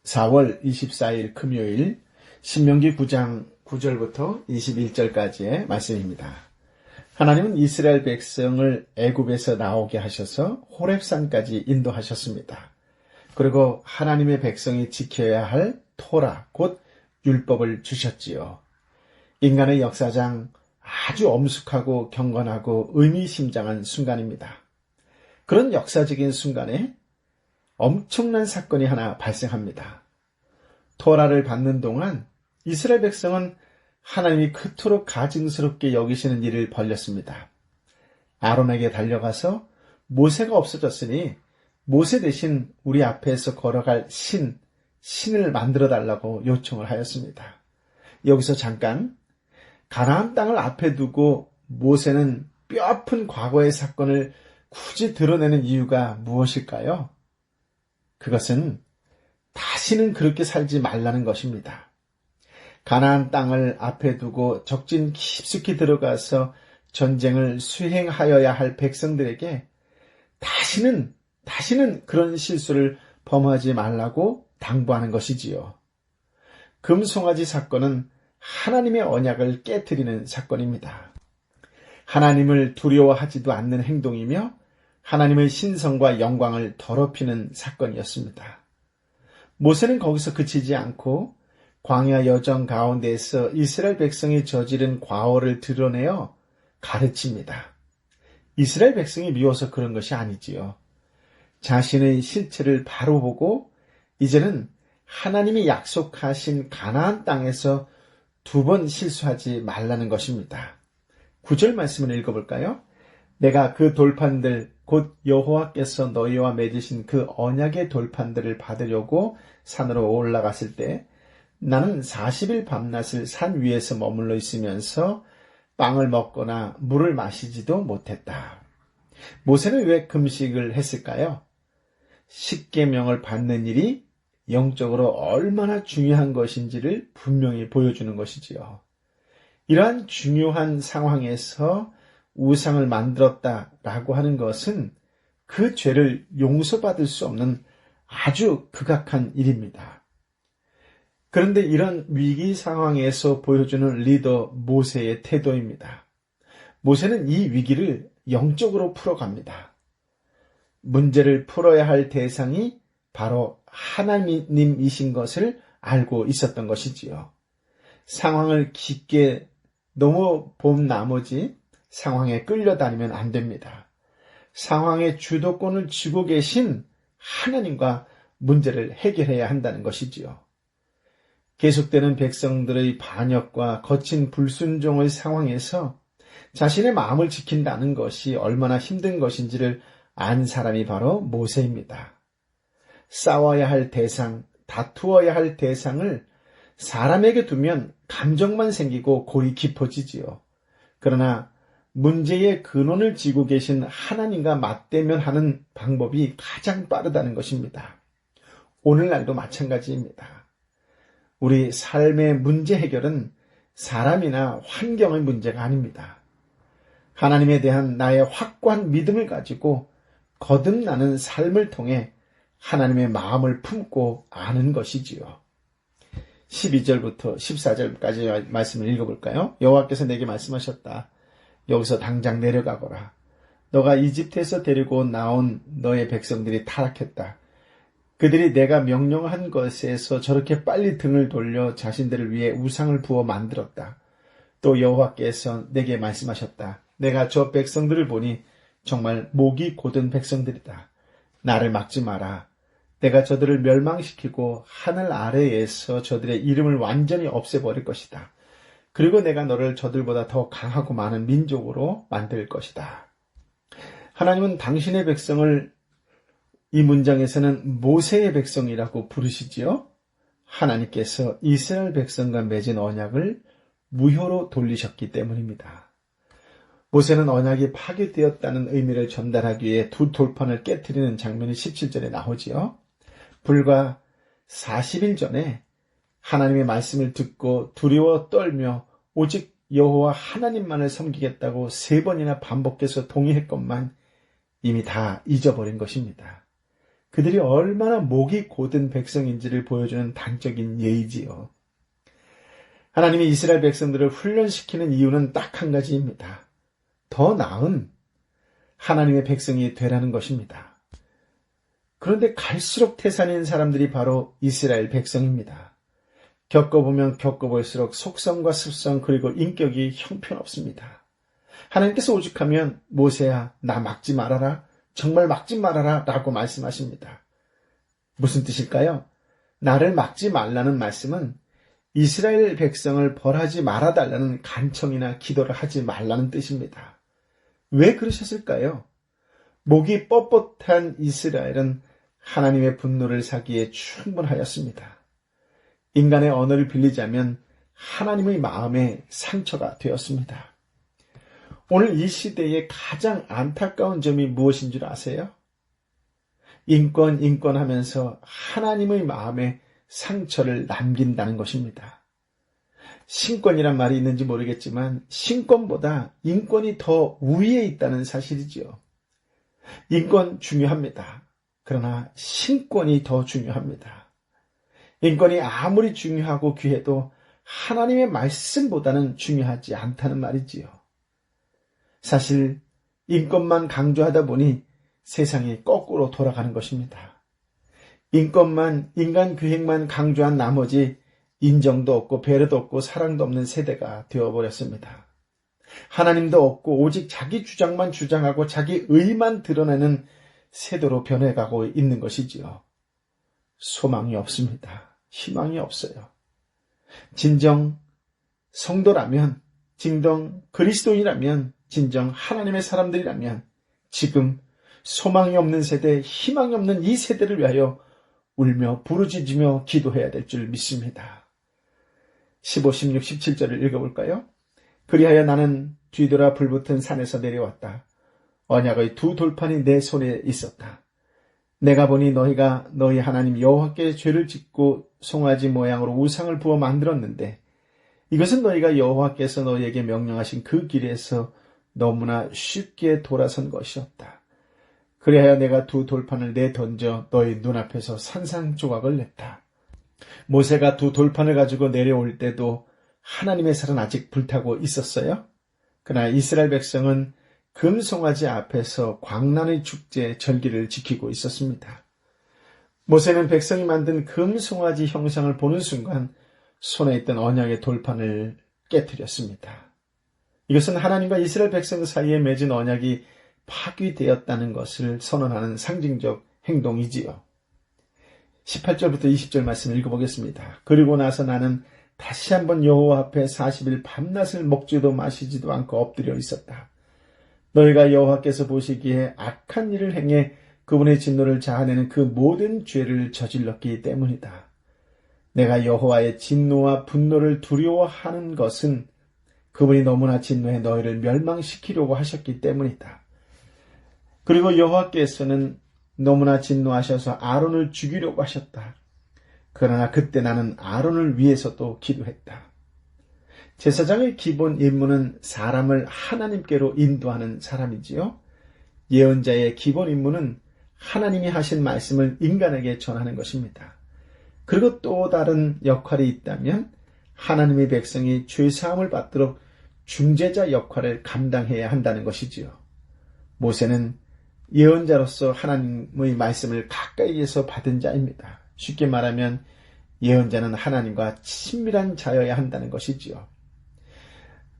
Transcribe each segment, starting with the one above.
4월 24일 금요일 신명기 9장 9절부터 21절까지의 말씀입니다. 하나님은 이스라엘 백성을 애굽에서 나오게 하셔서 호렙산까지 인도하셨습니다. 그리고 하나님의 백성이 지켜야 할 토라, 곧 율법을 주셨지요. 인간의 역사상 아주 엄숙하고 경건하고 의미심장한 순간입니다. 그런 역사적인 순간에 엄청난 사건이 하나 발생합니다. 토라를 받는 동안 이스라엘 백성은 하나님이 그토록 가증스럽게 여기시는 일을 벌렸습니다. 아론에게 달려가서 모세가 없어졌으니 모세 대신 우리 앞에서 걸어갈 신을 만들어 달라고 요청을 하였습니다. 여기서 잠깐 가나안 땅을 앞에 두고 모세는 뼈아픈 과거의 사건을 굳이 드러내는 이유가 무엇일까요? 그것은 다시는 그렇게 살지 말라는 것입니다. 가나안 땅을 앞에 두고 적진 깊숙이 들어가서 전쟁을 수행하여야 할 백성들에게 다시는 그런 실수를 범하지 말라고 당부하는 것이지요. 금송아지 사건은 하나님의 언약을 깨트리는 사건입니다. 하나님을 두려워하지도 않는 행동이며 하나님의 신성과 영광을 더럽히는 사건이었습니다. 모세는 거기서 그치지 않고 광야 여정 가운데에서 이스라엘 백성이 저지른 과오를 드러내어 가르칩니다. 이스라엘 백성이 미워서 그런 것이 아니지요. 자신의 실체를 바로 보고 이제는 하나님이 약속하신 가나안 땅에서 두 번 실수하지 말라는 것입니다. 9절 말씀을 읽어볼까요? 내가 그 돌판들 곧 여호와께서 너희와 맺으신 그 언약의 돌판들을 받으려고 산으로 올라갔을 때 나는 40일 밤낮을 산 위에서 머물러 있으면서 빵을 먹거나 물을 마시지도 못했다. 모세는 왜 금식을 했을까요? 십계명을 받는 일이 영적으로 얼마나 중요한 것인지를 분명히 보여주는 것이지요. 이러한 중요한 상황에서 우상을 만들었다라고 하는 것은 그 죄를 용서받을 수 없는 아주 극악한 일입니다. 그런데 이런 위기 상황에서 보여주는 리더 모세의 태도입니다. 모세는 이 위기를 영적으로 풀어갑니다. 문제를 풀어야 할 대상이 바로 하나님이신 것을 알고 있었던 것이지요. 상황을 깊게 너무 본 나머지 상황에 끌려다니면 안 됩니다. 상황의 주도권을 쥐고 계신 하나님과 문제를 해결해야 한다는 것이지요. 계속되는 백성들의 반역과 거친 불순종의 상황에서 자신의 마음을 지킨다는 것이 얼마나 힘든 것인지를 안 사람이 바로 모세입니다. 싸워야 할 대상, 다투어야 할 대상을 사람에게 두면 감정만 생기고 골이 깊어지지요. 그러나 문제의 근원을 쥐고 계신 하나님과 맞대면 하는 방법이 가장 빠르다는 것입니다. 오늘날도 마찬가지입니다. 우리 삶의 문제 해결은 사람이나 환경의 문제가 아닙니다. 하나님에 대한 나의 확고한 믿음을 가지고 거듭나는 삶을 통해 하나님의 마음을 품고 아는 것이지요. 12절부터 14절까지 말씀을 읽어볼까요? 여호와께서 내게 말씀하셨다. 여기서 당장 내려가거라. 너가 이집트에서 데리고 나온 너의 백성들이 타락했다. 그들이 내가 명령한 것에서 저렇게 빨리 등을 돌려 자신들을 위해 우상을 부어 만들었다. 또 여호와께서 내게 말씀하셨다. 내가 저 백성들을 보니 정말 목이 곧은 백성들이다. 나를 막지 마라. 내가 저들을 멸망시키고 하늘 아래에서 저들의 이름을 완전히 없애버릴 것이다. 그리고 내가 너를 저들보다 더 강하고 많은 민족으로 만들 것이다. 하나님은 당신의 백성을 이 문장에서는 모세의 백성이라고 부르시지요. 하나님께서 이스라엘 백성과 맺은 언약을 무효로 돌리셨기 때문입니다. 모세는 언약이 파괴되었다는 의미를 전달하기 위해 두 돌판을 깨트리는 장면이 17절에 나오지요. 불과 40일 전에 하나님의 말씀을 듣고 두려워 떨며 오직 여호와 하나님만을 섬기겠다고 3번이나 반복해서 동의했건만 이미 다 잊어버린 것입니다. 그들이 얼마나 목이 곧은 백성인지를 보여주는 단적인 예이지요. 하나님이 이스라엘 백성들을 훈련시키는 이유는 딱 한 가지입니다. 더 나은 하나님의 백성이 되라는 것입니다. 그런데 갈수록 태산인 사람들이 바로 이스라엘 백성입니다. 겪어보면 겪어볼수록 속성과 습성 그리고 인격이 형편없습니다. 하나님께서 오죽하면 모세야 나 막지 말아라, 정말 막지 말아라 라고 말씀하십니다. 무슨 뜻일까요? 나를 막지 말라는 말씀은 이스라엘 백성을 벌하지 말아달라는 간청이나 기도를 하지 말라는 뜻입니다. 왜 그러셨을까요? 목이 뻣뻣한 이스라엘은 하나님의 분노를 사기에 충분하였습니다. 인간의 언어를 빌리자면 하나님의 마음에 상처가 되었습니다. 오늘 이 시대의 가장 안타까운 점이 무엇인 줄 아세요? 인권 하면서 하나님의 마음에 상처를 남긴다는 것입니다. 신권이란 말이 있는지 모르겠지만 신권보다 인권이 더 우위에 있다는 사실이지요. 인권 중요합니다. 그러나 신권이 더 중요합니다. 인권이 아무리 중요하고 귀해도 하나님의 말씀보다는 중요하지 않다는 말이지요. 사실 인권만 강조하다 보니 세상이 거꾸로 돌아가는 것입니다. 인권만, 인간 계획만 강조한 나머지 인정도 없고 배려도 없고 사랑도 없는 세대가 되어버렸습니다. 하나님도 없고 오직 자기 주장만 주장하고 자기 의만 드러내는 세대로 변해가고 있는 것이지요. 소망이 없습니다. 희망이 없어요. 진정 성도라면, 진정 그리스도인이라면, 진정 하나님의 사람들이라면 지금 소망이 없는 세대, 희망이 없는 이 세대를 위하여 울며 부르짖으며 기도해야 될 줄 믿습니다. 15, 16, 17절을 읽어볼까요? 그리하여 나는 뒤돌아 불붙은 산에서 내려왔다. 언약의 두 돌판이 내 손에 있었다. 내가 보니 너희가 너희 하나님 여호와께 죄를 짓고 송아지 모양으로 우상을 부어 만들었는데 이것은 너희가 여호와께서 너희에게 명령하신 그 길에서 너무나 쉽게 돌아선 것이었다. 그리하여 내가 두 돌판을 내던져 너희 눈앞에서 산산조각을 냈다. 모세가 두 돌판을 가지고 내려올 때도 하나님의 살은 아직 불타고 있었어요. 그러나 이스라엘 백성은 금송아지 앞에서 광란의 축제 절기를 지키고 있었습니다. 모세는 백성이 만든 금송아지 형상을 보는 순간 손에 있던 언약의 돌판을 깨뜨렸습니다. 이것은 하나님과 이스라엘 백성 사이에 맺은 언약이 파괴되었다는 것을 선언하는 상징적 행동이지요. 18절부터 20절 말씀을 읽어보겠습니다. 그리고 나서 나는 다시 한번 여호와 앞에 40일 밤낮을 먹지도 마시지도 않고 엎드려 있었다. 너희가 여호와께서 보시기에 악한 일을 행해 그분의 진노를 자아내는 그 모든 죄를 저질렀기 때문이다. 내가 여호와의 진노와 분노를 두려워하는 것은 그분이 너무나 진노해 너희를 멸망시키려고 하셨기 때문이다. 그리고 여호와께서는 너무나 진노하셔서 아론을 죽이려고 하셨다. 그러나 그때 나는 아론을 위해서도 기도했다. 제사장의 기본 임무는 사람을 하나님께로 인도하는 사람이지요. 예언자의 기본 임무는 하나님이 하신 말씀을 인간에게 전하는 것입니다. 그리고 또 다른 역할이 있다면 하나님의 백성이 죄사함을 받도록 중재자 역할을 감당해야 한다는 것이지요. 모세는 예언자로서 하나님의 말씀을 가까이에서 받은 자입니다. 쉽게 말하면 예언자는 하나님과 친밀한 자여야 한다는 것이지요.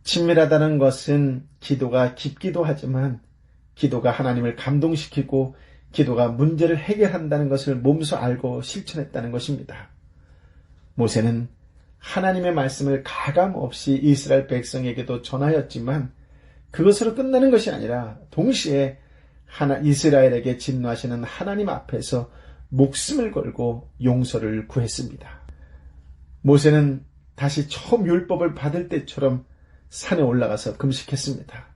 친밀하다는 것은 기도가 깊기도 하지만 기도가 하나님을 감동시키고 기도가 문제를 해결한다는 것을 몸소 알고 실천했다는 것입니다. 모세는 하나님의 말씀을 가감없이 이스라엘 백성에게도 전하였지만 그것으로 끝나는 것이 아니라 동시에 이스라엘에게 진노하시는 하나님 앞에서 목숨을 걸고 용서를 구했습니다. 모세는 다시 처음 율법을 받을 때처럼 산에 올라가서 금식했습니다.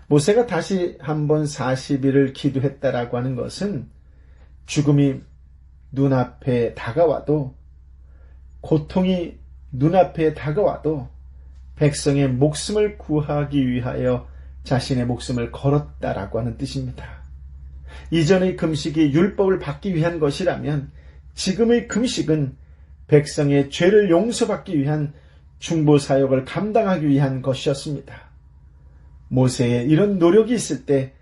모세가 다시 한번 40일을 기도했다라고 하는 것은 죽음이 눈앞에 다가와도 고통이 눈앞에 다가와도 백성의 목숨을 구하기 위하여 자신의 목숨을 걸었다라고 하는 뜻입니다. 이전의 금식이 율법을 받기 위한 것이라면 지금의 금식은 백성의 죄를 용서받기 위한 중보사역을 감당하기 위한 것이었습니다. 모세의 이런 노력이 있을 때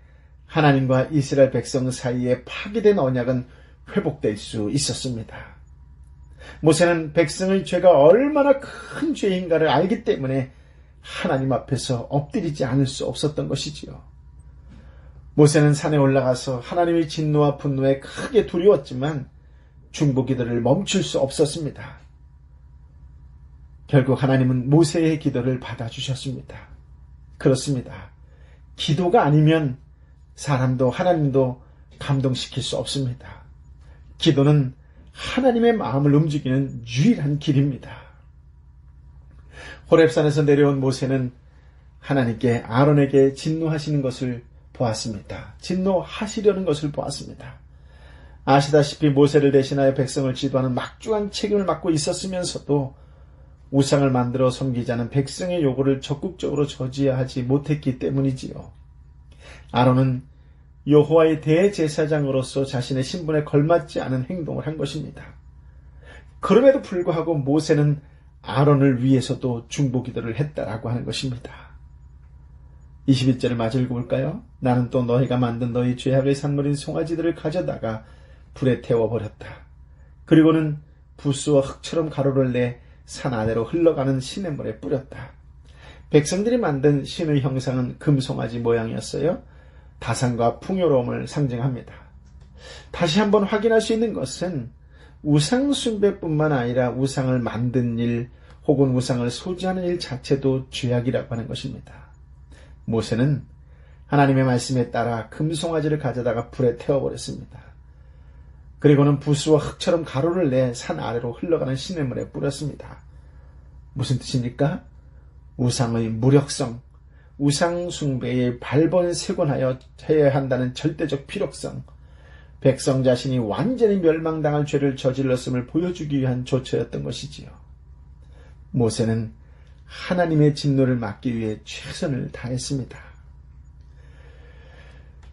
하나님과 이스라엘 백성 사이에 파기된 언약은 회복될 수 있었습니다. 모세는 백성의 죄가 얼마나 큰 죄인가를 알기 때문에 하나님 앞에서 엎드리지 않을 수 없었던 것이지요. 모세는 산에 올라가서 하나님의 진노와 분노에 크게 두려웠지만 중보기도를 멈출 수 없었습니다. 결국 하나님은 모세의 기도를 받아주셨습니다. 그렇습니다. 기도가 아니면 사람도 하나님도 감동시킬 수 없습니다. 기도는 하나님의 마음을 움직이는 유일한 길입니다. 호렙산에서 내려온 모세는 하나님께 아론에게 진노하시는 것을 보았습니다. 진노하시려는 것을 보았습니다. 아시다시피 모세를 대신하여 백성을 지도하는 막중한 책임을 맡고 있었으면서도 우상을 만들어 섬기자는 백성의 요구를 적극적으로 저지하지 못했기 때문이지요. 아론은 여호와의 대제사장으로서 자신의 신분에 걸맞지 않은 행동을 한 것입니다. 그럼에도 불구하고 모세는 아론을 위해서도 중보기도를 했다라고 하는 것입니다. 21절을 마저 읽어볼까요? 나는 또 너희가 만든 너희 죄악의 산물인 송아지들을 가져다가 불에 태워버렸다. 그리고는 부스와 흙처럼 가루를 내 산 아래로 흘러가는 시냇물에 뿌렸다. 백성들이 만든 신의 형상은 금송아지 모양이었어요. 다산과 풍요로움을 상징합니다. 다시 한번 확인할 수 있는 것은 우상 숭배뿐만 아니라 우상을 만든 일 혹은 우상을 소지하는 일 자체도 죄악이라고 하는 것입니다. 모세는 하나님의 말씀에 따라 금송아지를 가져다가 불에 태워버렸습니다. 그리고는 부스와 흙처럼 가루를 내 산 아래로 흘러가는 시냇물에 뿌렸습니다. 무슨 뜻입니까? 우상의 무력성, 우상 숭배에 발본색원하여 해야 한다는 절대적 필요성, 백성 자신이 완전히 멸망당할 죄를 저질렀음을 보여주기 위한 조처였던 것이지요. 모세는 하나님의 진노를 막기 위해 최선을 다했습니다.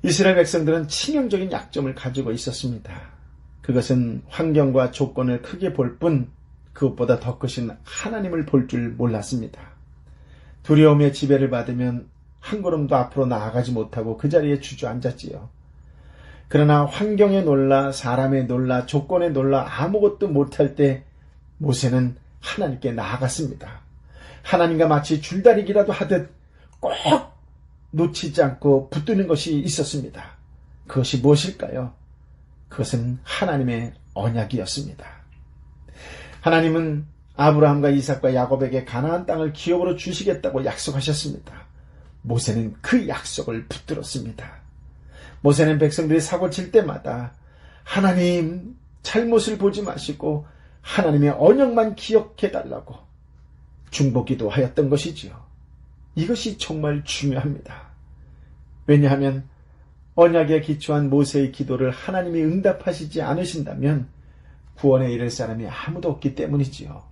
이스라엘 백성들은 치명적인 약점을 가지고 있었습니다. 그것은 환경과 조건을 크게 볼 뿐 그것보다 더 크신 하나님을 볼 줄 몰랐습니다. 두려움의 지배를 받으면 한 걸음도 앞으로 나아가지 못하고 그 자리에 주저앉았지요. 그러나 환경에 놀라, 사람에 놀라, 조건에 놀라 아무것도 못할 때 모세는 하나님께 나아갔습니다. 하나님과 마치 줄다리기라도 하듯 꼭 놓치지 않고 붙드는 것이 있었습니다. 그것이 무엇일까요? 그것은 하나님의 언약이었습니다. 하나님은 아브라함과 이삭과 야곱에게 가나안 땅을 기업으로 주시겠다고 약속하셨습니다. 모세는 그 약속을 붙들었습니다. 모세는 백성들이 사고 칠 때마다 하나님 잘못을 보지 마시고 하나님의 언약만 기억해달라고 중보기도 하였던 것이지요. 이것이 정말 중요합니다. 왜냐하면 언약에 기초한 모세의 기도를 하나님이 응답하시지 않으신다면 구원에 이를 사람이 아무도 없기 때문이지요.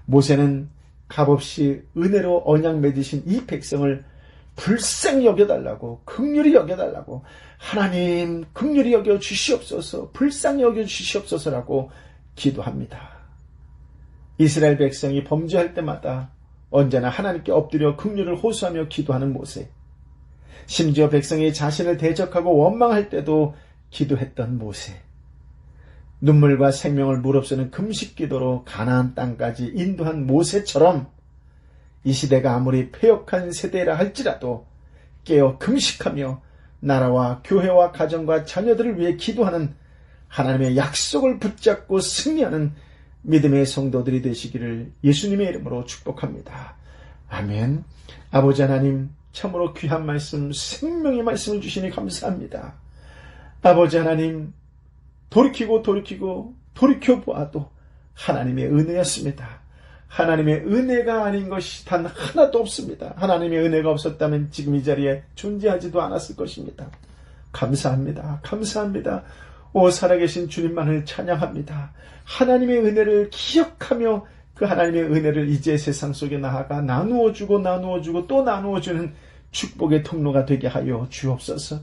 모세는 값없이 은혜로 언약 맺으신 이 백성을 불쌍히 여겨달라고, 긍휼히 여겨달라고, 하나님 긍휼히 여겨 주시옵소서, 불쌍히 여겨 주시옵소서라고 기도합니다. 이스라엘 백성이 범죄할 때마다 언제나 하나님께 엎드려 긍휼을 호소하며 기도하는 모세, 심지어 백성이 자신을 대적하고 원망할 때도 기도했던 모세, 눈물과 생명을 무릅쓰는 금식기도로 가나안 땅까지 인도한 모세처럼 이 시대가 아무리 패역한 세대라 할지라도 깨어 금식하며 나라와 교회와 가정과 자녀들을 위해 기도하는 하나님의 약속을 붙잡고 승리하는 믿음의 성도들이 되시기를 예수님의 이름으로 축복합니다. 아멘. 아버지 하나님, 참으로 귀한 말씀, 생명의 말씀을 주시니 감사합니다. 아버지 하나님, 돌이켜보아도 하나님의 은혜였습니다. 하나님의 은혜가 아닌 것이 단 하나도 없습니다. 하나님의 은혜가 없었다면 지금 이 자리에 존재하지도 않았을 것입니다. 감사합니다. 감사합니다. 오 살아계신 주님만을 찬양합니다. 하나님의 은혜를 기억하며 그 하나님의 은혜를 이제 세상 속에 나아가 나누어주고 또 나누어주는 축복의 통로가 되게 하여 주옵소서.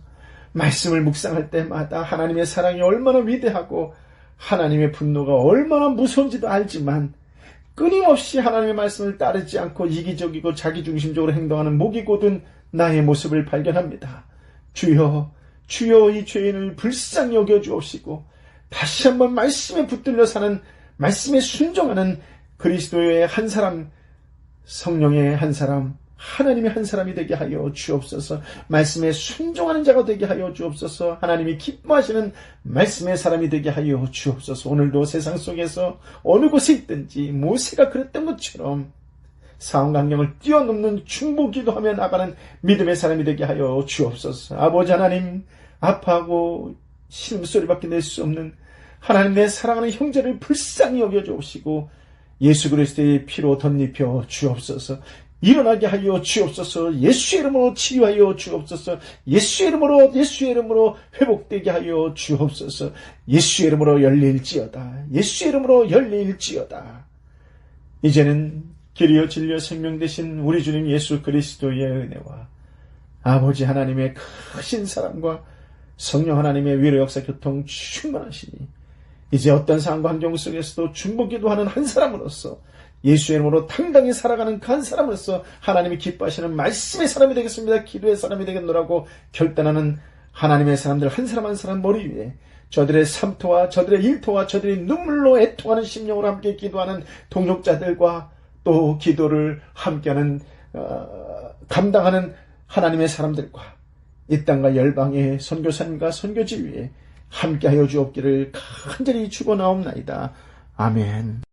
말씀을 묵상할 때마다 하나님의 사랑이 얼마나 위대하고 하나님의 분노가 얼마나 무서운지도 알지만 끊임없이 하나님의 말씀을 따르지 않고 이기적이고 자기중심적으로 행동하는 목이 곧은 나의 모습을 발견합니다. 주여, 주여, 이 죄인을 불쌍히 여겨주옵시고 다시 한번 말씀에 붙들려 사는, 말씀에 순종하는 그리스도의 한 사람, 성령의 한 사람, 하나님의 한 사람이 되게 하여 주옵소서. 말씀에 순종하는 자가 되게 하여 주옵소서. 하나님이 기뻐하시는 말씀의 사람이 되게 하여 주옵소서. 오늘도 세상 속에서 어느 곳에 있든지 모세가 그랬던 것처럼 상황 환경을 뛰어넘는 중보기도하며 나가는 믿음의 사람이 되게 하여 주옵소서. 아버지 하나님, 아파하고 신음소리밖에 낼 수 없는 하나님, 내 사랑하는 형제를 불쌍히 여겨주옵시고 예수 그리스도의 피로 덧입혀 주옵소서. 일어나게 하여 주옵소서. 예수의 이름으로 치유하여 주옵소서. 예수의 이름으로 회복되게 하여 주옵소서. 예수의 이름으로 열릴지어다. 예수의 이름으로 열릴지어다. 이제는 길이요 진리요 생명 되신 우리 주님 예수 그리스도의 은혜와 아버지 하나님의 크신 사랑과 성령 하나님의 위로 역사 교통 충만하시니 이제 어떤 상황과 환경 속에서도 중보기도하는 한 사람으로서 예수의 이름으로 당당히 살아가는 그 한 사람으로서 하나님이 기뻐하시는 말씀의 사람이 되겠습니다. 기도의 사람이 되겠노라고 결단하는 하나님의 사람들 한 사람 한 사람 머리 위에 저들의 삶토와 저들의 일토와 저들의 눈물로 애통하는 심령으로 함께 기도하는 동역자들과 또 기도를 함께하는 감당하는 하나님의 사람들과 이 땅과 열방의 선교사님과 선교지 위에 함께하여 주옵기를 간절히 축원하옵나이다. 아멘.